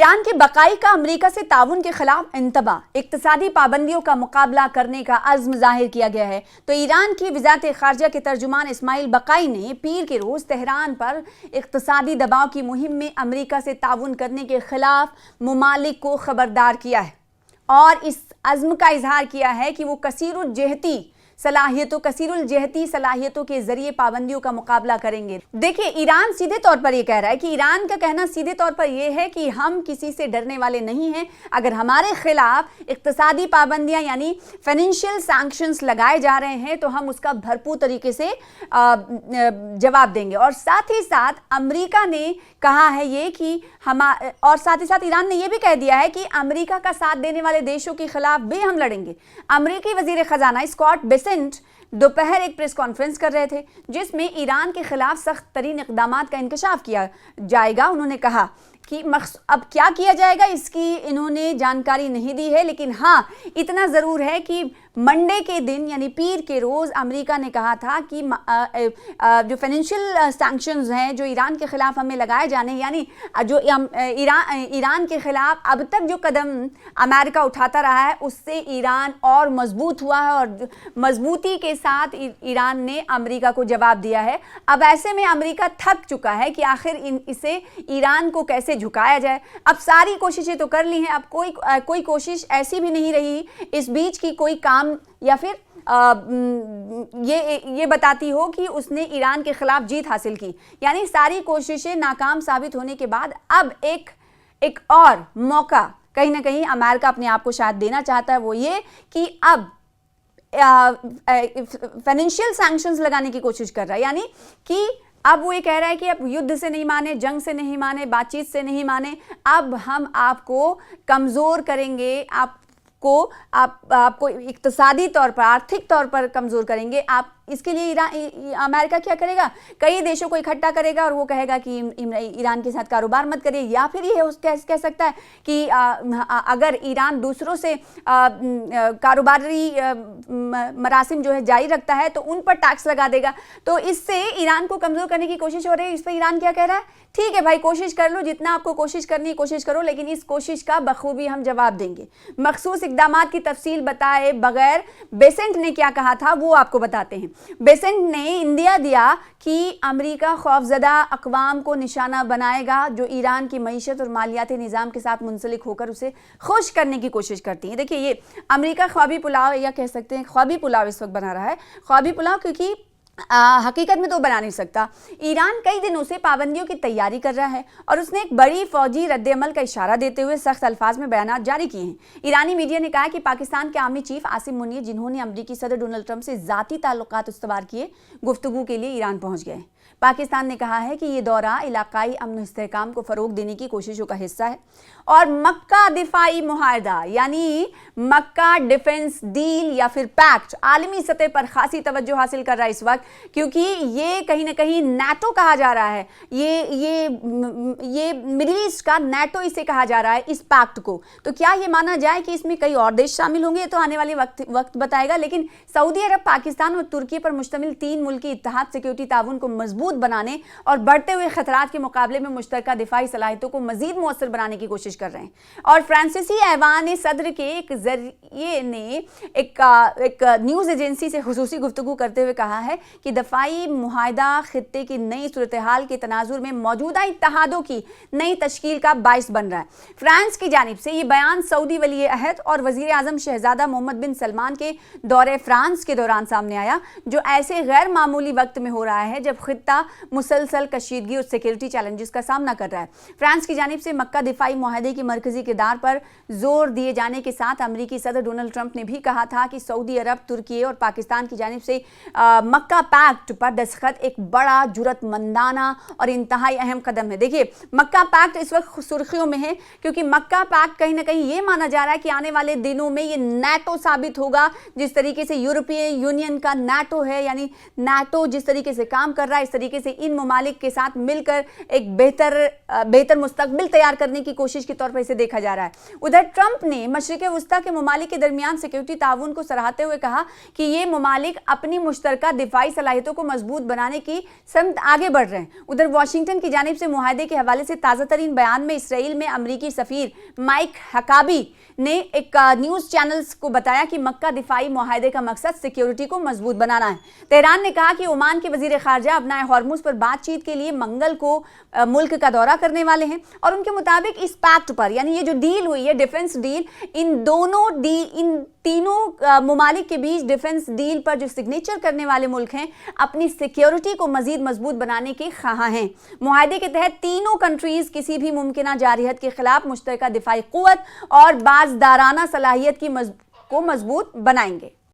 Iran के बकाई का America से ताउन के खिलाफ इंतबा, इक्तिसादी पाबंदियों का मुकाबला करने का अज़्म जाहिर किया गया है। तो ईरान की वज़ारत ख़ारजा के तर्जुमान इस्माइल बकाई ने पीर के रोज़ तेहरान पर इक्तिसादी दबाव की मुहिम में अमेरिका से ताउन करने के खिलाफ मुमालिक को खबरदार किया है और इस अज़्म का इजहार किया है कि वो कसीरुल जहती सलाहियतों के जरिए पाबंदियों का मुकाबला करेंगे। देखिए, ईरान सीधे तौर पर यह कह रहा है कि ईरान का कहना सीधे तौर पर यह है कि हम किसी से डरने वाले नहीं हैं। अगर हमारे खिलाफ इक्तिसादी पाबंदियां यानी फाइनेंशियल सैंक्शंस लगाए जा रहे हैं तो हम उसका भरपूर तरीके से जवाब देंगे। और साथ ही साथ अमेरिका ने कहा है ये कि साथ ही साथ ईरान ने यह भी कह दिया है कि अमेरिका का साथ देने वाले देशों के खिलाफ भी हम लड़ेंगे। अमेरिकी वजीर खजाना स्कॉट बेसेंट दोपहर एक प्रेस कॉन्फ्रेंस कर रहे थे जिसमें ईरान के खिलाफ सख्त तरीन इक़दामात का इंकशाफ किया जाएगा। उन्होंने कहा कि अब क्या किया जाएगा इसकी इन्होंने जानकारी नहीं दी है, लेकिन हाँ इतना ज़रूर है कि मंडे के दिन यानी पीर के रोज़ अमेरिका ने कहा था कि जो फाइनेंशियल सैंक्शंस हैं जो ईरान के ख़िलाफ़ हमें लगाए जाने, यानी जो ईरान के ख़िलाफ़ अब तक जो कदम अमेरिका उठाता रहा है उससे ईरान और मजबूत हुआ है और मजबूती के साथ ईरान ने अमेरिका को जवाब दिया है। अब ऐसे में अमेरिका थक चुका है कि आखिर इसे ईरान को कैसे झुकाया जाए। अब सारी कोशिशें तो कर ली हैं, अब कोई कोशिश ऐसी भी नहीं रही इस बीच की कोई काम या फिर ये बताती हो कि उसने ईरान के खिलाफ जीत हासिल की। यानी सारी कोशिशें नाकाम साबित होने के बाद अब एक और मौका कहीं ना कहीं अमेरिका अपने आप को शायद देना चाहता है, वो ये कि अब फाइनेंशियल सैंक्शंस लगाने की कोशिश कर रहा है। यानी कि अब वो ये कह रहा है कि अब युद्ध से नहीं माने, जंग से नहीं माने, बातचीत से नहीं माने, अब हम आपको कमज़ोर करेंगे, आपको इक्तिसादी तौर पर, आर्थिक तौर पर कमज़ोर करेंगे। आप इसके लिए अमेरिका क्या करेगा, कई देशों को इकट्ठा करेगा और वो कहेगा कि ईरान के साथ कारोबार मत करिए, या फिर ये कह सकता है कि अगर ईरान दूसरों से कारोबारी मरासिम जो है जारी रखता है तो उन पर टैक्स लगा देगा। तो इससे ईरान को कमज़ोर करने की कोशिश हो रही है। इस पर ईरान क्या कह रहा है, ठीक है भाई कोशिश कर लो, जितना आपको कोशिश करनी है कोशिश करो, लेकिन इस कोशिश का बखूबी हम जवाब देंगे। मखसूस इक़दामात की तफसील बताए बगैर बेसेंट ने क्या कहा था वो आपको बताते हैं। बेसेंट ने इंदिया दिया कि अमेरिका खौफजदा अक़वाम को निशाना बनाएगा जो ईरान की मईशत और मालियाती निज़ाम के साथ मुंसलिक होकर उसे खुश करने की कोशिश करती है। देखिए, ये अमेरिका ख्वाबी पुलाव या कह सकते हैं ख्वाबी पुलाव इस वक्त बना रहा है। ख्वाबी पुलाव क्योंकि हकीकत में तो बना नहीं सकता। ईरान कई दिनों से पाबंदियों की तैयारी कर रहा है और उसने एक बड़ी फौजी रद्द-ए-अमल का इशारा देते हुए सख्त अल्फाज में बयानात जारी किए हैं। ईरानी मीडिया ने कहा कि पाकिस्तान के आर्मी चीफ आसिम मुनीर, जिन्होंने अमरीकी सदर डोनाल्ड ट्रंप से ज़ाती ताल्लुकात इस्तवार किए, गुफ्तगू के लिए ईरान पहुंच गए। पाकिस्तान ने कहा है कि ये दौरा इलाकाई अमन इस्तेहकाम को फ़रोग देने की कोशिशों का हिस्सा है और मक्का दिफाई मुआहदा यानी मक्का डिफेंस डील या फिर पैक्ट आलमी सतह पर खासी तवज्जो हासिल कर रहा है इस वक्त, क्योंकि ये कहीं ना कहीं नाटो कहा जा रहा है। ये मिडिल ईस्ट का नाटो इसे कहा जा रहा है इस पैक्ट को। तो क्या ये माना जाए कि इसमें कई और देश शामिल होंगे, तो आने वाले वक्त बताएगा। लेकिन सऊदी अरब, पाकिस्तान और तुर्की पर मुश्तमिल 3 मुल्की इत्तेहाद सिक्योरिटी ताउन को मजबूत बनाने और बढ़ते हुए खतरात के मुकाबले में मुश्तरका दिफाई सलाहियतों को मजीद मुअस्सर बनाने की कोशिश कर रहे हैं। और फ्रांसीसी ऐवान सदर के एक जरिए ने एक न्यूज़ एजेंसी से खुसूसी गुफ्तगू करते हुए कहा है कि दफाई मुआहदा खित्ते की नई सूरत हाल के तनाजुर में मौजूदा इत्तेहादों की नई तश्कील का बाइस बन रहा है। फ्रांस की जानिब से ये बयान सऊदी वली अहद और वजीर आजम शहजादा मोहम्मद बिन सलमान के दौरे फ्रांस के दौरान सामने आया, जो ऐसे गैर मामूली वक्त में हो रहा है जब खित्ता मुसलसल कशीदगी और सिक्योरिटी चैलेंजेस का सामना कर रहा है। फ्रांस की जानिब से मक्का दिफाई मुआहदे के मरकजी किरदार पर जोर दिए जाने के साथ अमरीकी सदर डोनाल्ड ट्रंप ने भी कहा था कि सऊदी अरब, तुर्की और पाकिस्तान की जानिब से मक्का पैक्ट पर दस्तखत एक बड़ा जुरतमंदाना और इंतहाई अहम कदम है। देखिए, मक्का पैक्ट इस वक्त सुर्खियों में है क्योंकि मक्का पैक्ट कहीं ना कहीं ये माना जा रहा है कि आने वाले दिनों में ये नाटो साबित होगा। जिस तरीके से यूरोपियन यूनियन का नाटो है, यानी नाटो जिस तरीके से काम कर रहा है, इस तरीके से इन ममालिक के साथ मिलकर एक बेहतर मुस्तकबिल तैयार करने की कोशिश के तौर पर इसे देखा जा रहा है। उधर ट्रंप ने मशरिक वस्ता के ममालिक के दरमियान सिक्योरिटी ताउन को सराहते हुए कहा कि ये ममालिक अपनी मुश्तरका दिफाई सलाहियतों को मजबूत बनाने की समत आगे बढ़ रहे हैं। उधर वाशिंगटन की जानिब से मुआहदे के हवाले से ताज़ा तरीन बयान में इसराइल में अमरीकी सफीर माइक हकाबी ने एक न्यूज़ चैनल्स को बताया कि मक्का दिफाई मुआहदे का मकसद सिक्योरिटी को मजबूत बनाना है। तेहरान ने कहा कि ओमान के वजीर खारजा अपना हॉर्मुज पर बातचीत के लिए मंगल को मुल्क का दौरा करने वाले हैं और उनके मुताबिक इस पैक्ट पर, यानी ये जो डील हुई है डिफेंस डील, इन तीनों ममालिक के बीच डिफेंस डील पर जो सिग्नेचर करने वाले मुल्क हैं अपनी सिक्योरिटी को मजीद मजबूत बनाने के ख्वाह हैं। मुआहदे के तहत तीनों कंट्रीज किसी भी मुमकिना जारहियत के खिलाफ मुश्तरका दिफाई कुव्वत और बाज़दाराना सलाहियत को मजबूत बनाएंगे।